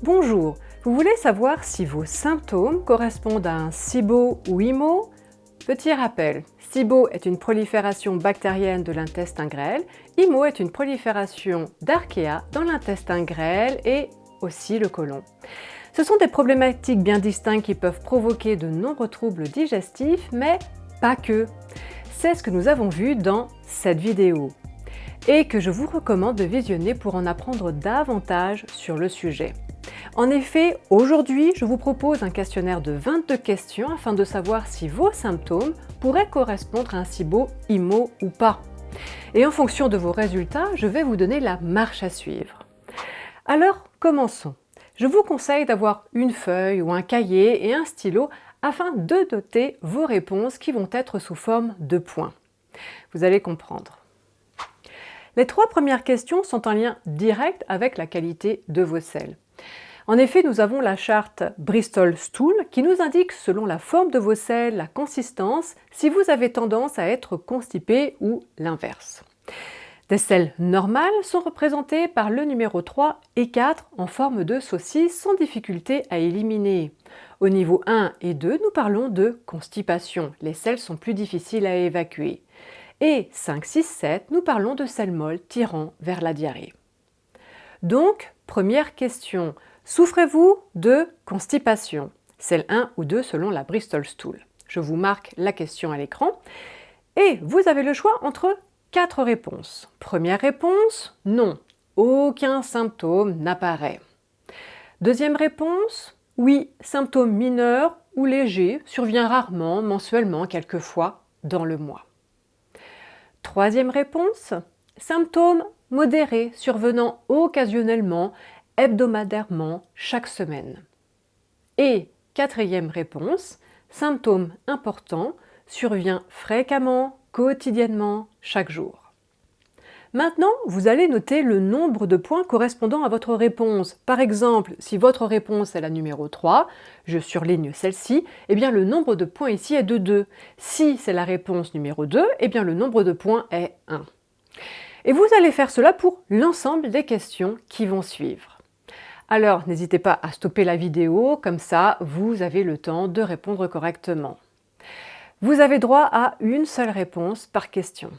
Bonjour, vous voulez savoir si vos symptômes correspondent à un SIBO ou IMO? Petit rappel, SIBO est une prolifération bactérienne de l'intestin grêle, IMO est une prolifération d'archéa dans l'intestin grêle et aussi le côlon. Ce sont des problématiques bien distinctes qui peuvent provoquer de nombreux troubles digestifs, mais pas que. C'est ce que nous avons vu dans cette vidéo et que je vous recommande de visionner pour en apprendre davantage sur le sujet. En effet, aujourd'hui, je vous propose un questionnaire de 22 questions afin de savoir si vos symptômes pourraient correspondre à un SIBO, IMO ou pas. Et en fonction de vos résultats, je vais vous donner la marche à suivre. Alors, commençons. Je vous conseille d'avoir une feuille ou un cahier et un stylo afin de noter vos réponses qui vont être sous forme de points. Vous allez comprendre. Les 3 premières questions sont en lien direct avec la qualité de vos selles. En effet, nous avons la charte Bristol-Stool qui nous indique, selon la forme de vos selles, la consistance, si vous avez tendance à être constipé ou l'inverse. Des selles normales sont représentées par le numéro 3 et 4 en forme de saucisse sans difficulté à éliminer. Au niveau 1 et 2, nous parlons de constipation. Les selles sont plus difficiles à évacuer. Et 5, 6, 7, nous parlons de selles molles tirant vers la diarrhée. Donc, première question. Souffrez-vous de constipation? Celle 1 ou 2 selon la Bristol-Stool. Je vous marque la question à l'écran. Et vous avez le choix entre 4 réponses. Première réponse, non. Aucun symptôme n'apparaît. Deuxième réponse, oui, symptôme mineur ou léger, survient rarement, mensuellement, quelquefois dans le mois. Troisième réponse, symptômes modérés, survenant occasionnellement, hebdomadairement, chaque semaine. Et quatrième réponse, symptômes importants, survient fréquemment, quotidiennement, chaque jour. Maintenant, vous allez noter le nombre de points correspondant à votre réponse. Par exemple, si votre réponse est la numéro 3, je surligne celle-ci, eh bien le nombre de points ici est de 2. Si c'est la réponse numéro 2, eh bien le nombre de points est 1. Et vous allez faire cela pour l'ensemble des questions qui vont suivre. Alors, n'hésitez pas à stopper la vidéo, comme ça, vous avez le temps de répondre correctement. Vous avez droit à une seule réponse par question.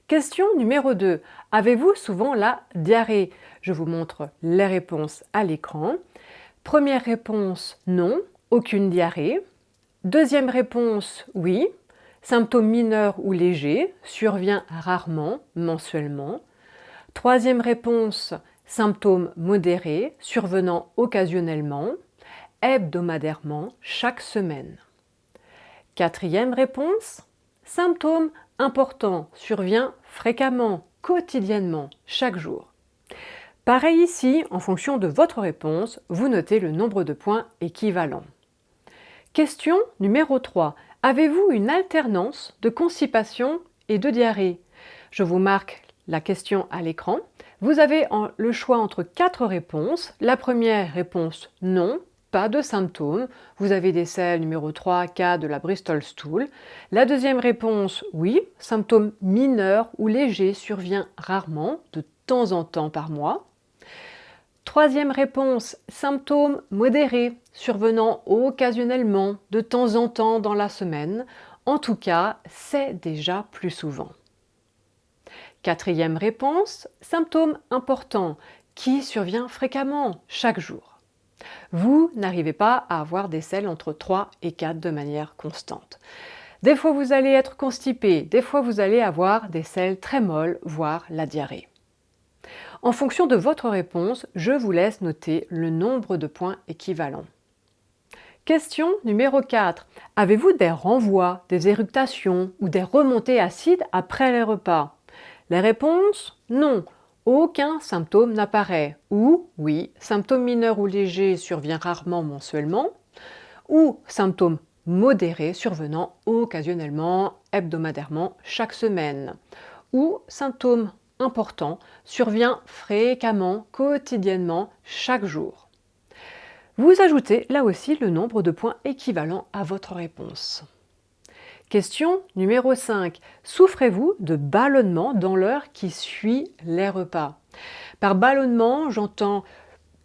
Question numéro 2. Avez-vous souvent la diarrhée? Je vous montre les réponses à l'écran. Première réponse, non, aucune diarrhée. Deuxième réponse, oui. Symptômes mineurs ou légers, survient rarement, mensuellement. Troisième réponse, symptômes modérés, survenant occasionnellement, hebdomadairement, chaque semaine. Quatrième réponse, symptômes importants, survient fréquemment, quotidiennement, chaque jour. Pareil ici, en fonction de votre réponse, vous notez le nombre de points équivalents. Question numéro 3. Avez-vous une alternance de constipation et de diarrhée? Je vous marque la question à l'écran. Vous avez le choix entre 4 réponses. La première réponse, non, pas de symptômes. Vous avez des selles numéro 3, 4 de la Bristol-Stool. La deuxième réponse, oui, symptômes mineurs ou légers, survient rarement, de temps en temps par mois. Troisième réponse, symptômes modérés, survenant occasionnellement, de temps en temps dans la semaine. En tout cas, c'est déjà plus souvent. Quatrième réponse, symptômes importants, qui survient fréquemment, chaque jour. Vous n'arrivez pas à avoir des selles entre 3 et 4 de manière constante. Des fois vous allez être constipé, des fois vous allez avoir des selles très molles, voire la diarrhée. En fonction de votre réponse, je vous laisse noter le nombre de points équivalents. Question numéro 4. Avez-vous des renvois, des éructations ou des remontées acides après les repas? Les réponses, non. Aucun symptôme n'apparaît. Ou, oui, symptômes mineurs ou légers survient rarement mensuellement. Ou, symptômes modérés survenant occasionnellement, hebdomadairement, chaque semaine. Ou, symptômes importants survient fréquemment, quotidiennement, chaque jour. Vous ajoutez là aussi le nombre de points équivalents à votre réponse. Question numéro 5. Souffrez-vous de ballonnement dans l'heure qui suit les repas? Par ballonnement, j'entends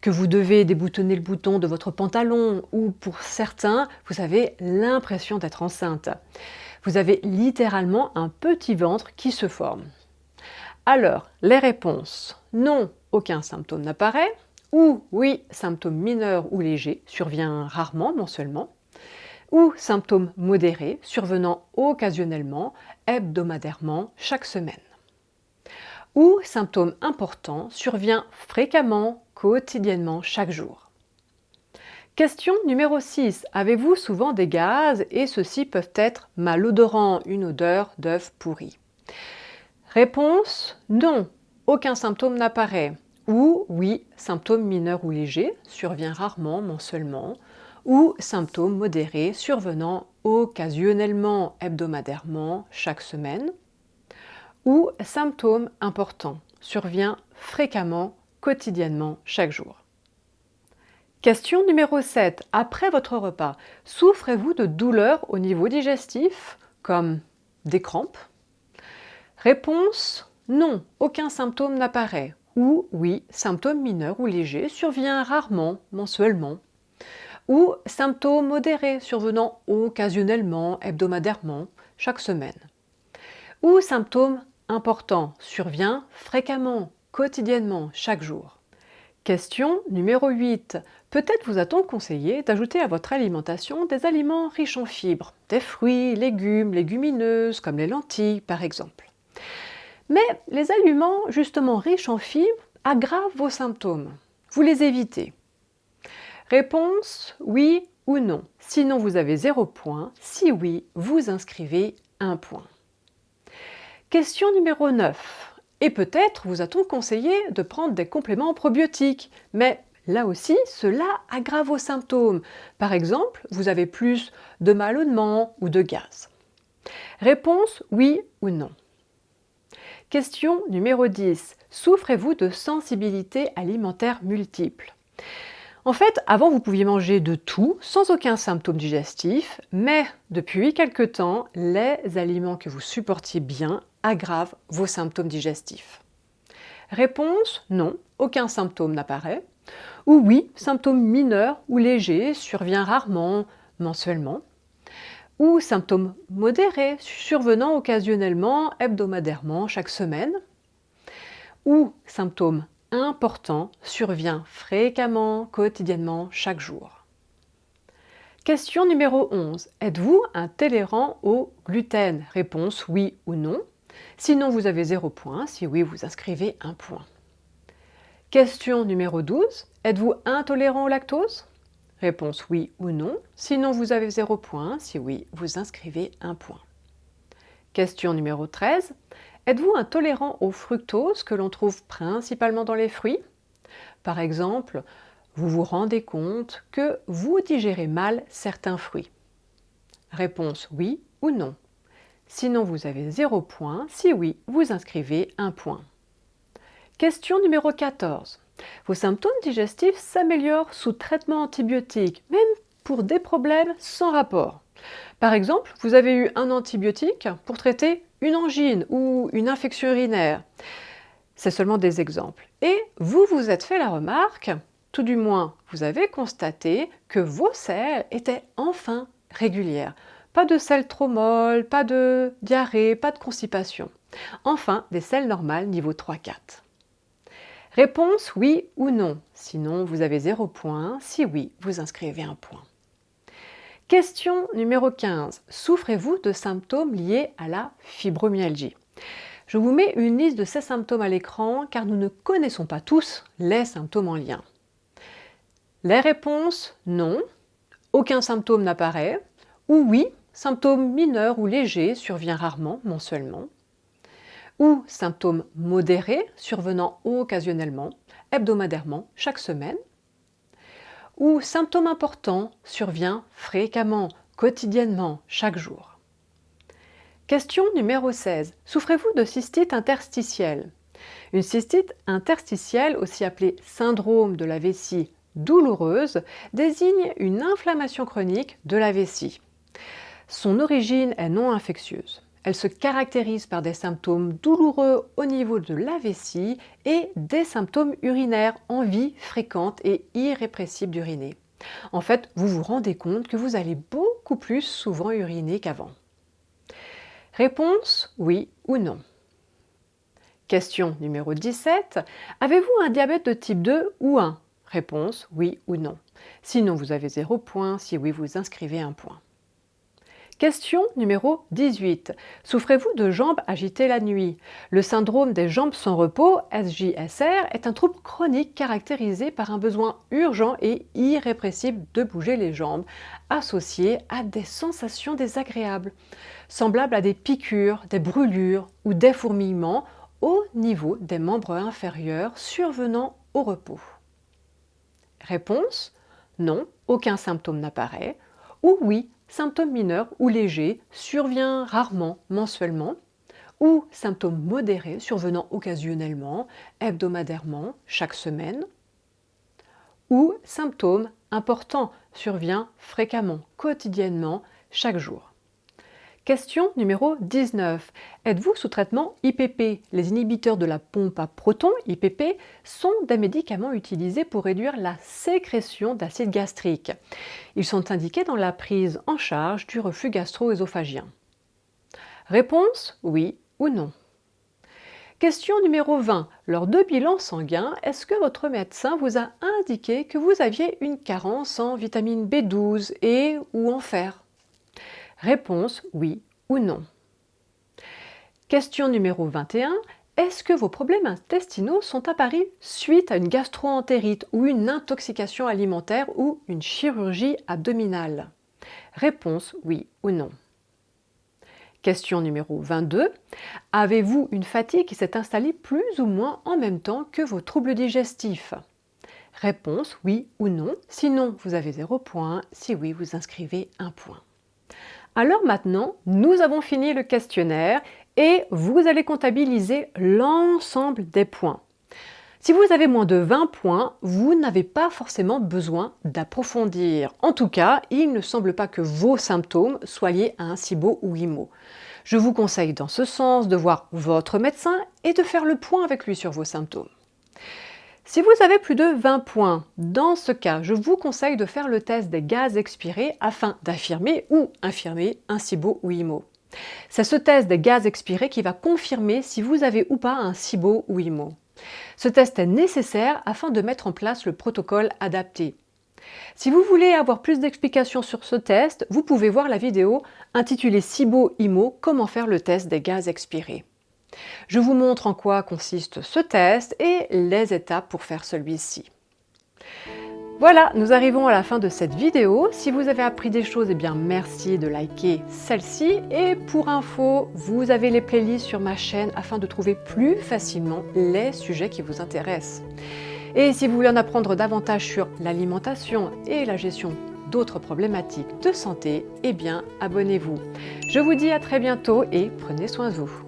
que vous devez déboutonner le bouton de votre pantalon ou pour certains, vous avez l'impression d'être enceinte. Vous avez littéralement un petit ventre qui se forme. Alors, les réponses: non, aucun symptôme n'apparaît, ou oui, symptôme mineur ou léger, survient rarement, mensuellement, ou symptôme modéré, survenant occasionnellement, hebdomadairement, chaque semaine. Ou symptôme important, survient fréquemment, quotidiennement, chaque jour. Question numéro 6. Avez-vous souvent des gaz et ceux-ci peuvent être malodorants, une odeur d'œuf pourri? Réponse: non, aucun symptôme n'apparaît. Ou oui, symptôme mineur ou léger, survient rarement, mensuellement. Ou symptôme modéré, survenant occasionnellement, hebdomadairement, chaque semaine. Ou symptôme important, survient fréquemment, quotidiennement, chaque jour. Question numéro 7. Après votre repas, souffrez-vous de douleurs au niveau digestif, comme des crampes? Réponse: non, aucun symptôme n'apparaît. Ou oui, symptôme mineur ou léger, survient rarement, mensuellement. Ou symptôme modéré, survenant occasionnellement, hebdomadairement, chaque semaine. Ou symptôme important, survient fréquemment, quotidiennement, chaque jour. Question numéro 8. Peut-être vous a-t-on conseillé d'ajouter à votre alimentation des aliments riches en fibres, des fruits, légumes, légumineuses, comme les lentilles par exemple. Mais les aliments justement riches en fibres aggravent vos symptômes. Vous les évitez. Réponse: oui ou non. Sinon vous avez 0 point. Si oui, vous inscrivez 1 point. Question numéro 9. Et peut-être vous a-t-on conseillé de prendre des compléments probiotiques, mais là aussi, cela aggrave vos symptômes. Par exemple, vous avez plus de ballonnements ou de gaz. Réponse: oui ou non. Question numéro 10. Souffrez-vous de sensibilité alimentaire multiple? En fait, avant vous pouviez manger de tout sans aucun symptôme digestif, mais depuis quelque temps, les aliments que vous supportiez bien aggravent vos symptômes digestifs. Réponse: non, aucun symptôme n'apparaît. Ou oui, symptôme mineur ou léger, survient rarement, mensuellement. Ou symptômes modérés, survenant occasionnellement, hebdomadairement, chaque semaine. Ou symptômes important, survient fréquemment, quotidiennement, chaque jour. Question numéro 11. Êtes-vous intolérant au gluten? Réponse: oui ou non. Sinon vous avez 0 point. Si oui, vous inscrivez 1 point. Question numéro 12. Êtes-vous intolérant au lactose? Réponse: oui ou non. Sinon vous avez 0 point. Si oui, vous inscrivez 1 point. Question numéro 13. Êtes-vous intolérant au fructose que l'on trouve principalement dans les fruits? Par exemple, vous vous rendez compte que vous digérez mal certains fruits. Réponse: oui ou non. Sinon vous avez 0 point. Si oui, vous inscrivez 1 point. Question numéro 14. Vos symptômes digestifs s'améliorent sous traitement antibiotique, même pour des problèmes sans rapport. Par exemple, vous avez eu un antibiotique pour traiter une angine ou une infection urinaire. C'est seulement des exemples. Et vous vous êtes fait la remarque, tout du moins vous avez constaté que vos selles étaient enfin régulières. Pas de selles trop molles, pas de diarrhée, pas de constipation. Enfin, des selles normales niveau 3-4. Réponse: oui ou non. Sinon, vous avez 0 point. Si oui, vous inscrivez 1 point. Question numéro 15. Souffrez-vous de symptômes liés à la fibromyalgie? Je vous mets une liste de ces symptômes à l'écran car nous ne connaissons pas tous les symptômes en lien. Les réponses: non, aucun symptôme n'apparaît, ou oui, symptôme mineur ou léger, survient rarement, mensuellement, ou symptômes modérés, survenant occasionnellement, hebdomadairement, chaque semaine, ou symptôme important, survient fréquemment, quotidiennement, chaque jour. Question numéro 16. Souffrez-vous de cystite interstitielle? Une cystite interstitielle, aussi appelée syndrome de la vessie douloureuse, désigne une inflammation chronique de la vessie. Son origine est non infectieuse. Elle se caractérise par des symptômes douloureux au niveau de la vessie et des symptômes urinaires, envie fréquente et irrépressible d'uriner. En fait, vous vous rendez compte que vous allez beaucoup plus souvent uriner qu'avant. Réponse oui ou non. Question numéro 17. Avez-vous un diabète de type 2 ou 1? Réponse oui ou non. Sinon, vous avez 0 point. Si oui, vous inscrivez 1 point. Question numéro 18. Souffrez-vous de jambes agitées la nuit? Le syndrome des jambes sans repos, SJSR, est un trouble chronique caractérisé par un besoin urgent et irrépressible de bouger les jambes, associé à des sensations désagréables, semblables à des piqûres, des brûlures ou des fourmillements au niveau des membres inférieurs survenant au repos. Réponse: non, aucun symptôme n'apparaît. Ou oui, symptôme mineur ou léger survient rarement mensuellement. Ou symptôme modéré survenant occasionnellement, hebdomadairement, chaque semaine. Ou symptôme important survient fréquemment, quotidiennement, chaque jour. Question numéro 19. Êtes-vous sous traitement IPP? Les inhibiteurs de la pompe à protons, IPP, sont des médicaments utilisés pour réduire la sécrétion d'acide gastrique. Ils sont indiqués dans la prise en charge du reflux gastro-œsophagien. Réponse: oui ou non. Question numéro 20. Lors de bilans sanguins, est-ce que votre médecin vous a indiqué que vous aviez une carence en vitamine B12 et ou en fer? Réponse: oui ou non. Question numéro 21. Est-ce que vos problèmes intestinaux sont apparus suite à une gastro-entérite ou une intoxication alimentaire ou une chirurgie abdominale? Réponse: oui ou non. Question numéro 22. Avez-vous une fatigue qui s'est installée plus ou moins en même temps que vos troubles digestifs? Réponse: oui ou non. Sinon, vous avez 0 point. Si oui, vous inscrivez 1 point. Alors maintenant, nous avons fini le questionnaire et vous allez comptabiliser l'ensemble des points. Si vous avez moins de 20 points, vous n'avez pas forcément besoin d'approfondir. En tout cas, il ne semble pas que vos symptômes soient liés à un SIBO ou IMO. Je vous conseille dans ce sens de voir votre médecin et de faire le point avec lui sur vos symptômes. Si vous avez plus de 20 points, dans ce cas, je vous conseille de faire le test des gaz expirés afin d'affirmer ou infirmer un SIBO ou IMO. C'est ce test des gaz expirés qui va confirmer si vous avez ou pas un SIBO ou IMO. Ce test est nécessaire afin de mettre en place le protocole adapté. Si vous voulez avoir plus d'explications sur ce test, vous pouvez voir la vidéo intitulée SIBO-IMO, comment faire le test des gaz expirés. Je vous montre en quoi consiste ce test et les étapes pour faire celui-ci. Voilà, nous arrivons à la fin de cette vidéo. Si vous avez appris des choses, eh bien merci de liker celle-ci. Et pour info, vous avez les playlists sur ma chaîne afin de trouver plus facilement les sujets qui vous intéressent. Et si vous voulez en apprendre davantage sur l'alimentation et la gestion d'autres problématiques de santé, eh bien abonnez-vous. Je vous dis à très bientôt et prenez soin de vous.